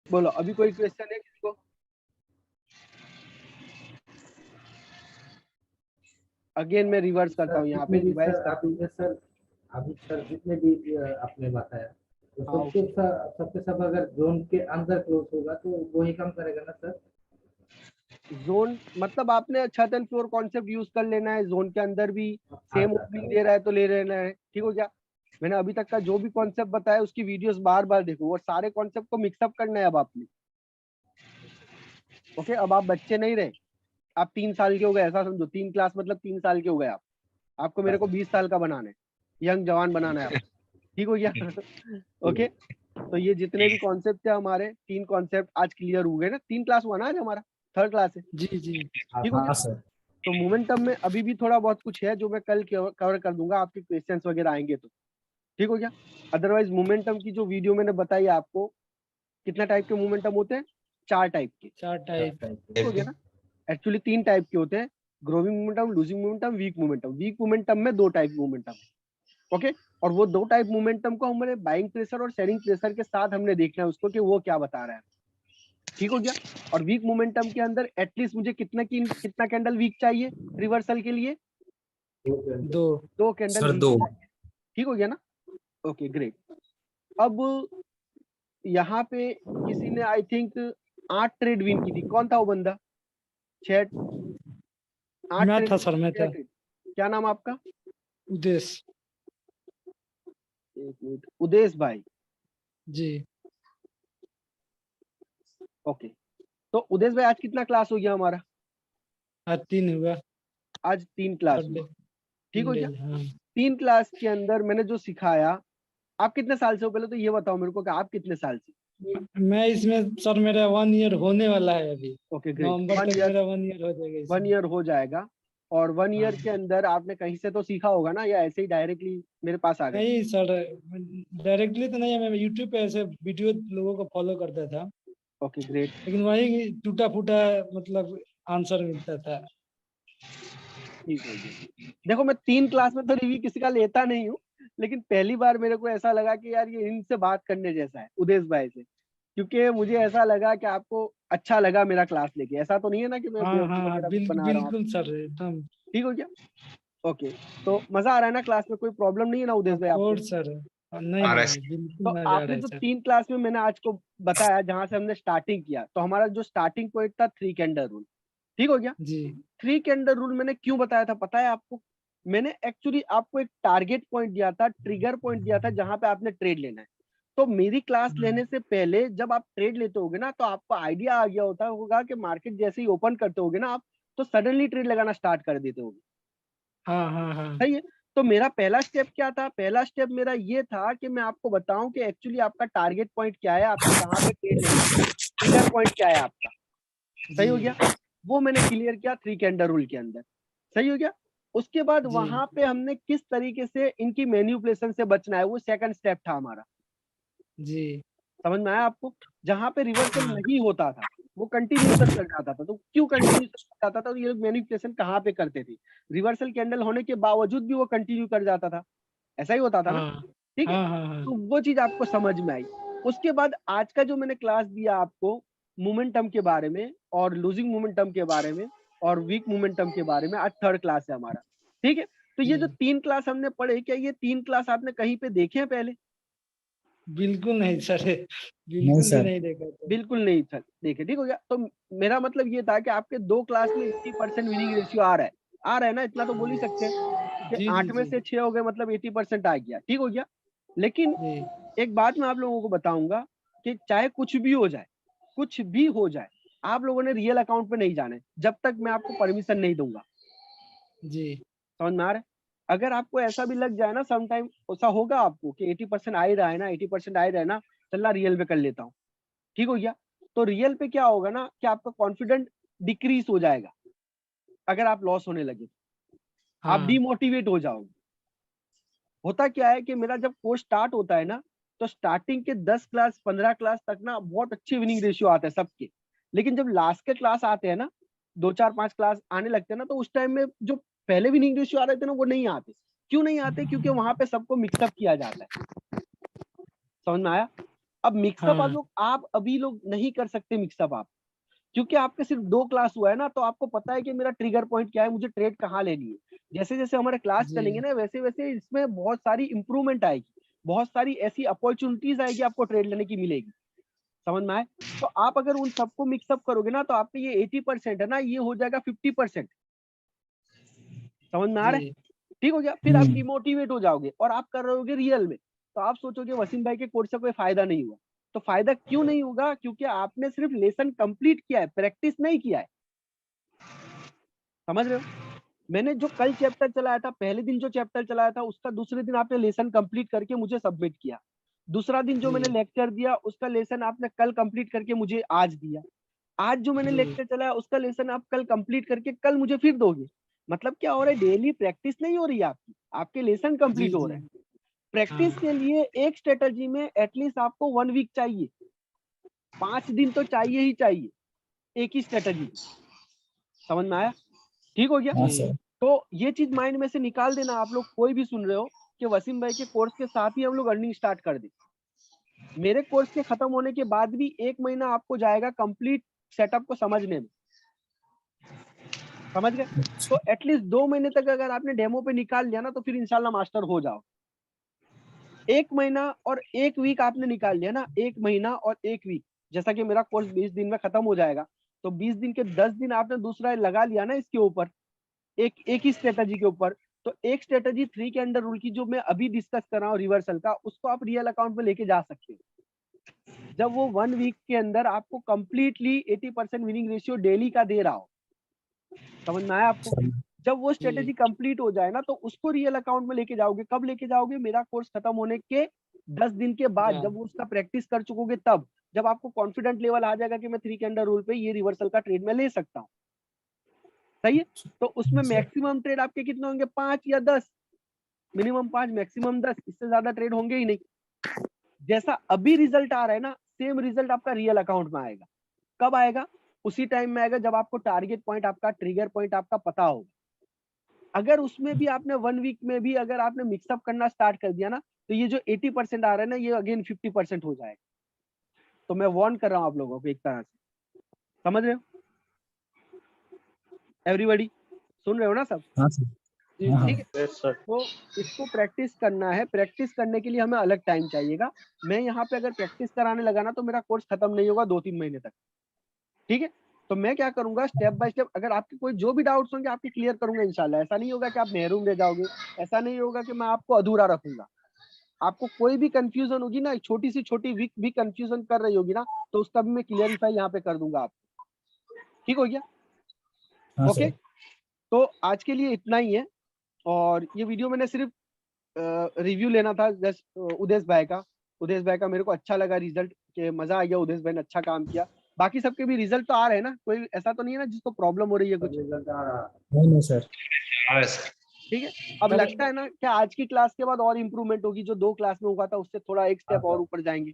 बोलो, अभी कोई क्वेश्चन है किसको? अगेन मैं रिवर्स करता हूँ, यहाँ पे रिवाइज करता हूँ। अभी सर जितने भी आपने बताया तो हाँ, सबके सब अगर जोन के अंदर क्लोज होगा तो वो ही काम करेगा ना सर? जोन मतलब आपने छत एंड फ्लोर कॉन्सेप्ट यूज कर लेना है, जोन के अंदर भी सेम अच्छा ओपनिंग दे रहा है तो ले लेना है, ठीक हो गया। मैंने अभी तक का जो भी कॉन्सेप्ट बताया उसकी वीडियोस बार बार देखो और सारे कॉन्सेप्ट को मिक्सअप करना है अब आपने। ओके, अब आप बच्चे नहीं रहे, आप 3 साल के हो गए, ऐसा समझो 3 क्लास मतलब 3 साल के हो गए आप। आपको मेरे को 20 साल का बनाना है, यंग जवान बनाना है आपको, ठीक हो गया। ओके, तो ये जितने भी कॉन्सेप्ट थे हमारे 3 कॉन्सेप्ट आज क्लियर हो गए ना। 3 क्लास हुआ ना आज हमारा, 3rd क्लास है, जी जी ठीक हो गया। सर। तो मोमेंटम में अभी भी थोड़ा बहुत कुछ है जो मैं कल कवर कर दूंगा, आपके क्वेश्चंस वगैरह आएंगे तो, ठीक हो गया। अदरवाइज मोमेंटम की जो वीडियो मैंने बताई आपको, कितना टाइप के मोमेंटम होते हैं? 4 टाइप के, 4 टाइप। ठीक हो गया ना। एक्चुअली 3 टाइप के होते हैं, growing momentum, losing momentum, weak momentum. Weak momentum में 2 टाइप मोमेंटम है, ओके। और वो 2 टाइप मोमेंटम को हमारे बाइंग प्रेशर और सेलिंग प्रेशर के साथ हमने देखना है उसको कि वो क्या बता रहा है, ठीक हो गया। और वीक मोमेंटम के अंदर एटलीस्ट मुझे कितना कैंडल वीक चाहिए रिवर्सल के लिए? 2। 2 कैंडल सर वीक 2। चाहिए, ठीक हो गया ना। Okay great. अब यहाँ पे किसी ने आई थिंक 8 ट्रेड विन की थी, कौन था वो बंदा? 8 मैं ट्रेड, था सर, मैं था। क्या नाम आपका? उदेश। एक मिनट, उदेश भाई, जी। ओके। तो उदेश भाई आज कितना क्लास हो गया हमारा? आज 3 हुआ। आज 3 क्लास थर्ड डे। हुआ, ठीक हो 3 गया। डेज, हाँ। 3 क्लास के अंदर मैंने जो सिखाया, आप कितने साल से हो? पहले तो ये बताओ मेरे को कि आप कितने साल से? मैं इसमें सर, मेरा 1 ईयर होने वाला है अभी। ओके ग्रेट, नवंबर 1 तक ईयर, मेरा 1 ईयर हो जाएगा 1 इसमें। ईयर हो जाएगा। और 1 ईयर हाँ। के अंदर आपने कहीं से तो सीखा होगा ना, या ऐसे ही डायरेक्टली मेरे पास आ गए? नहीं सर, डायरेक्टली तो नहीं, मैं यूट्यूब पे ऐसे वीडियो लोगों को फॉलो करता था, ओके ग्रेट, लेकिन वही टूटा फूटा मतलब आंसर मिलता था। ठीक हो गया। देखो मैं 3 क्लास में तो रिव्यू किसी का लेता नहीं हूँ, लेकिन पहली बार मेरे को ऐसा लगा कि यार ये इनसे बात करने जैसा है, उदेश भाई से, क्योंकि मुझे ऐसा लगा कि आपको अच्छा लगा मेरा क्लास लेके। ऐसा तो नहीं है ना कि मैं हाँ बेवकूफ हाँ, वगैरह कुछ बना रहा हूँ बिल्कुल आपको, सर, एकदम। ठीक हो गया। ओके, तो मजा आ रहा है ना क्लास में? कोई प्रॉब्लम नहीं है ना उदेश ऑफ भाई आपको? Course sir. नहीं नहीं, तो बिल्कुल मजा आ रहा आपने है जो सर। 3 क्लास में मैंने आज को बताया, जहां से हमने स्टार्टिंग किया, तो हमारा जो स्टार्टिंग पॉइंट था 3 कैंडल रूल, ठीक हो गया। जी 3 कैंडल रूल मैंने क्यों बताया था पता है आपको? मैंने एक्चुअली आपको एक टारगेट पॉइंट दिया था, ट्रिगर पॉइंट दिया था, जहां पे आपने ट्रेड लेना है। तो मेरी क्लास लेने से पहले जब आप ट्रेड लेते होगे ना, तो आपको आइडिया आ गया होता होगा कि मार्केट जैसे ही ओपन करते होगे ना आप, तो सडनली ट्रेड लगाना स्टार्ट कर देते होगे, हाँ हाँ हाँ। सही है। तो मेरा पहला स्टेप क्या था? पहला स्टेप मेरा ये था कि मैं आपको बताऊं कि एक्चुअली आपका टारगेट पॉइंट क्या है, आपको कहाँ पे ट्रेड लेना है, ट्रिगर पॉइंट क्या है आपका, सही जी हो गया। वो मैंने क्लियर किया 3 कैंडल रूल के अंदर, सही हो गया। उसके बाद जी वहां पे हमने किस तरीके से इनकी मैन्युपुलेशन से बचना है, वो सेकंड स्टेप था हमारा, जी। समझ में आया आपको? जहां पे रिवर्सल हाँ नहीं होता था, वो कंटिन्यूएशन चल जाता था। तो क्यों कंटिन्यूएशन चल जाता था? तो ये लोग मैन्युपुलेशन कहाँ पे करते थे? रिवर्सल कैंडल होने के बावजूद भी वो कंटिन्यू कर जाता था, ऐसा ही होता था ना, हाँ ठीक है। हाँ हाँ हाँ। तो वो चीज आपको समझ में आई। उसके बाद आज का जो मैंने क्लास दिया आपको मोमेंटम के बारे में और लूजिंग मोमेंटम के बारे में और वीक मोमेंटम के बारे में, आज 3rd क्लास है हमारा, ठीक है। तो ये जी जो 3 क्लास हमने पढ़े, क्या ये 3 क्लास आपने कहीं पे देखे हैं पहले? बिल्कुल नहीं सर, नहीं बिल्कुल भी सर। नहीं देखा था। बिल्कुल नहीं था देखे, ठीक हो गया। तो मेरा मतलब ये था कि आपके 2 क्लास में 80% विनिंग रेशियो आ रहा है, आ रहा है ना, इतना तो बोल ही सकते हैं कि जी जी 8 में जी से 6 हो गए, मतलब 80% आ गया, ठीक हो गया। लेकिन जी। एक बात मैं आप लोगों को बताऊंगा कि चाहे कुछ भी हो जाए, कुछ भी हो जाए, आप लोगों ने रियल अकाउंट पे नहीं जाना है जब तक मैं आपको परमिशन नहीं दूंगा, जी समझ में आ रहा है? अगर आपको ऐसा भी लग जाए ना, समटाइम ऐसा होगा आपको कि 80% आ ही रहा है ना, 80% आ ही रहा है ना, चल रियल पे कर लेता हूँ, ठीक हो गया। तो रियल पे क्या होगा ना कि आपका कॉन्फिडेंट डिक्रीज हो जाएगा। अगर आप लॉस होने लगे, आप हाँ। डिमोटिवेट हो जाओगे। होता क्या है कि मेरा जब कोर्स स्टार्ट होता है ना, तो स्टार्टिंग के 10 क्लास 15 क्लास तक ना बहुत अच्छे विनिंग रेशियो आते हैं सबके। लेकिन जब लास्ट के क्लास आते हैं ना, 2 4 5 क्लास आने लगते हैं ना, तो उस टाइम में जो पहले विनिंग रेशियो आ रहे थे ना, वो नहीं आते। क्यों नहीं आते? क्योंकि वहां पे सबको मिक्सअप किया जाता है, समझ में आया? अब मिक्सअप हाँ। आप अभी लोग नहीं कर सकते मिक्सअप आप, क्योंकि आपके सिर्फ 2 क्लास हुआ है ना, तो आपको पता है कि मेरा ट्रिगर पॉइंट क्या है, मुझे ट्रेड कहाँ लेनी है। जैसे जैसे हमारे क्लास जी। चलेंगे ना, वैसे वैसे इसमें बहुत सारी इंप्रूवमेंट आएगी, बहुत सारी ऐसी अपॉर्चुनिटीज आएगी आपको ट्रेड लेने की मिलेगी, समझ में आए। तो आप अगर उन सबको मिक्सअप करोगे ना, तो आपके ये 80% है ना, ये हो जाएगा 50%। समझ में आ रहा है? जी। ठीक हो गया। फिर आप डिमोटिवेट हो जाओगे और आप कर रहे होगे रियल में, तो आप सोचोगे वसीम भाई के कोर्स से कोई फायदा नहीं हुआ। तो फायदा क्यों नहीं होगा? क्योंकि आपने सिर्फ लेसन कंप्लीट किया है, प्रैक्टिस नहीं किया है। समझ रहे हो? मैंने जो कल चैप्टर चलाया था, पहले दिन जो चैप्टर चलाया था, उसका दूसरे दिन आपने लेसन कंप्लीट करके मुझे सबमिट किया। दूसरा दिन जो मैंने जी। लेक्चर दिया, उसका लेसन आपने कल कंप्लीट करके मुझे आज दिया। आज जो मैंने जी। लेक्चर चलाया, उसका लेसन आप कल कंप्लीट करके कल मुझे फिर दोगे। मतलब क्या हो रहा है? डेली प्रैक्टिस नहीं हो रही है आपकी, आपके लेसन जी। कंप्लीट हो जी। रहे हैं। प्रैक्टिस हाँ। के लिए एक स्ट्रेटजी में एटलीस्ट आपको 1 वीक चाहिए, 5 दिन तो चाहिए ही चाहिए एक ही स्ट्रेटजी। समझ में आया? ठीक हो गया। हाँ जी। सर। तो ये चीज माइंड में से निकाल देना, आप लोग कोई भी सुन रहे हो, कि वसीम भाई के कोर्स के साथ ही हम लोग अर्निंग स्टार्ट कर दें। मेरे कोर्स के खत्म होने के बाद भी 1 महीना आपको जाएगा कंप्लीट सेटअप को समझने में, समझ गए? तो एटलीस्ट 2 महीने तक अगर आपने डेमो पे निकाल लिया ना, तो फिर इंशाल्लाह मास्टर हो जाओ। 1 महीना और 1 वीक आपने निकाल लिया ना, 1 महीना और 1 वीक, जैसा कि मेरा कोर्स 20 दिन में खत्म हो जाएगा, तो 20 दिन के 10 दिन आपने दूसरा लगा लिया ना इसके ऊपर, एक ही स्ट्रेटजी के ऊपर। तो एक स्ट्रेटजी 3 कैंडल रूल की जो मैं अभी डिस्कस कर रहा हूँ रिवर्सल का, उसको आप रियल अकाउंट में लेके जा सकते हो। जब वो 1 वीक के अंदर आपको कंप्लीटली 80% विनिंग रेशियो डेली का दे रहा हो। समझ में आया आपको? जब वो स्ट्रेटेजी कंप्लीट हो जाए ना, तो उसको रियल अकाउंट में लेके जाओगे। कब लेके जाओगे? मेरा कोर्स खत्म होने के 10 दिन के बाद, जब वो उसका प्रैक्टिस कर चुकोगे तब, जब आपको कॉन्फिडेंट लेवल आ जाएगा कि मैं 3 कैंडल रूल पे ये रिवर्सल का ट्रेड में ले सकता हूँ। सही है? तो उसमें मैक्सिमम ट्रेड आपके कितने होंगे? 5 या 10, मिनिमम 5 मैक्सिमम 10, इससे ज्यादा ट्रेड होंगे ही नहीं। जैसा अभी रिजल्ट आ रहा है ना, सेम रिजल्ट आपका रियल अकाउंट में आएगा। कब आएगा? उसी टाइम में आएगा जब आपको टारगेट पॉइंट आपका, ट्रिगर पॉइंट आपका पता होगा। अगर उसमें भी आपने 1 वीक में भी अगर आपने मिक्सअप करना स्टार्ट कर दिया ना, तो ये जो 80% आ रहा है ना, ये अगेन 50% हो जाएगा। तो मैं वार्न कर रहा हूँ आप लोगों को एक तरह से, समझ रहे हो? एवरीबॉडी सुन रहे हो ना सब? हाँ सर। हाँ ठीक है। तो इसको प्रैक्टिस करना है। प्रैक्टिस करने के लिए हमें अलग टाइम चाहिएगा। मैं यहाँ पे अगर प्रैक्टिस कराने लगा ना, तो मेरा कोर्स खत्म नहीं होगा 2-3 महीने तक। ठीक है? तो मैं क्या करूंगा, स्टेप बाय स्टेप, अगर आपके कोई जो भी डाउट्स होंगे आपके क्लियर करूंगा इंशाल्लाह। ऐसा नहीं होगा कि आप महरूम रह जाओगे, ऐसा नहीं होगा कि मैं आपको अधूरा रखूंगा। आपको कोई भी कंफ्यूजन होगी ना, छोटी सी छोटी वीक भी कंफ्यूजन कर रही होगी ना, तो उसका भी मैं क्लियरिफाई यहाँ पे कर दूंगा आपको। ठीक हो गया? हाँ ओके। सर। तो आज के लिए इतना ही है। और ये वीडियो मैंने सिर्फ रिव्यू लेना था जस्ट उदेश भाई का। उदेश भाई का मेरे को अच्छा लगा रिजल्ट, के मजा आ गया, उदेश भाई ने अच्छा काम किया। बाकी सबके भी रिजल्ट तो आ रहे हैं ना, कोई ऐसा तो नहीं है ना जिसको प्रॉब्लम हो रही है कुछ? रिजल्ट आ रहा नहीं सर। ठीक है। अब पर लगता है ना क्या आज की क्लास के बाद और इम्प्रूवमेंट होगी? जो 2 क्लास में हुआ था उससे थोड़ा एक स्टेप और ऊपर जाएंगे,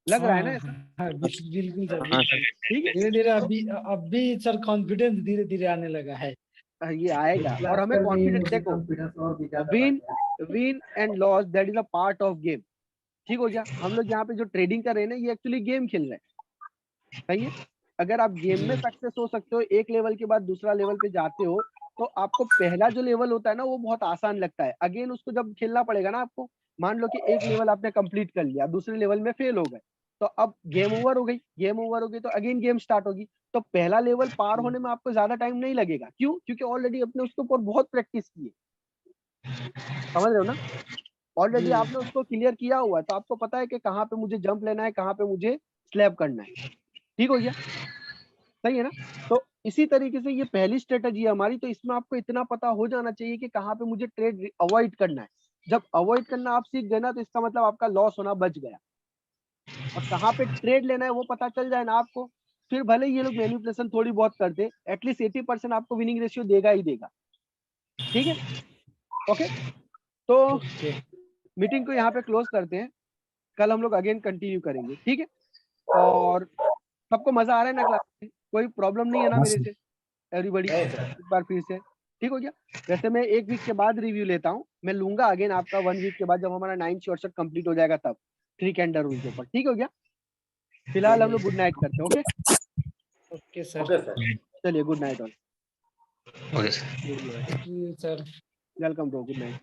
लग रहा है ना ऐसा? हाँ, बिल्कुल सर। हाँ सर। ठीक है। धीरे धीरे अभी सर कॉन्फिडेंस धीरे धीरे आने लगा है। ये आएगा। और क्लास हमें कर रही है, कॉन्फिडेंस, मुझे देखो, कॉन्फिडेंस और भी ज्यादा बढ़ विन गया। Win and loss that is a part of game. ठीक हो गया? हम लोग यहाँ पे जो ट्रेडिंग कर रहे हैं ना, ये एक्चुअली गेम खेल रहे हैं। सही है? अगर आप गेम में सक्सेस हो सकते हो, एक लेवल के बाद दूसरा लेवल पे जाते हो, तो आपको पहला जो लेवल होता है ना, वो बहुत आसान लगता है। अगेन उसको जब खेलना पड़ेगा ना आपको, मान लो कि एक लेवल आपने कंप्लीट कर लिया, दूसरे लेवल में फेल हो गए, तो अब गेम ओवर हो गई। गेम ओवर हो गई तो अगेन गेम स्टार्ट होगी। तो पहला लेवल पार होने में आपको ज्यादा टाइम नहीं लगेगा। क्यों? क्योंकि ऑलरेडी अपने उसके ऊपर बहुत प्रैक्टिस की है। समझ रहे हो ना? ऑलरेडी जी। आपने उसको क्लियर किया हुआ है, तो आपको पता है कि कहाँ पे मुझे जंप लेना है, कहाँ पे मुझे स्लैब करना है। ठीक हो गया? सही है ना? तो इसी तरीके से ये पहली स्ट्रेटजी है हमारी। तो इसमें आपको इतना पता हो जाना चाहिए कि कहाँ पे मुझे ट्रेड अवॉइड करना है। जब अवॉइड करना आप सीख गए ना, तो इसका मतलब आपका लॉस होना बच गया। और कहाँ पे ट्रेड लेना है वो पता चल जाए ना आपको, फिर भले ये लोग मैनिपुलेशन थोड़ी बहुत करते, एटलीस्ट 80% आपको विनिंग रेशियो देगा ही देगा। ठीक है? ओके। तो ओके। मीटिंग को यहाँ पे क्लोज करते हैं। कल हम लोग अगेन कंटिन्यू करेंगे। ठीक है? और सबको मजा आ रहा है ना क्लास में? कोई प्रॉब्लम नहीं है ना हाँ मेरे सर। से? एवरीबॉडी एक बार फिर से ठीक हो गया? वैसे मैं 1 वीक के बाद रिव्यू लेता हूँ, मैं लूंगा अगेन आपका 1 वीक के बाद, जब हमारा 9 शॉर्ट कंप्लीट हो जाएगा तब, 3 कैंडल रूल के ऊपर। ठीक हो गया? फिलहाल हम लोग गुड नाइट करते हैं। Okay okay sir. Okay sir. चलिए good night all. Okay sir. Thank you sir. Welcome bro, good night.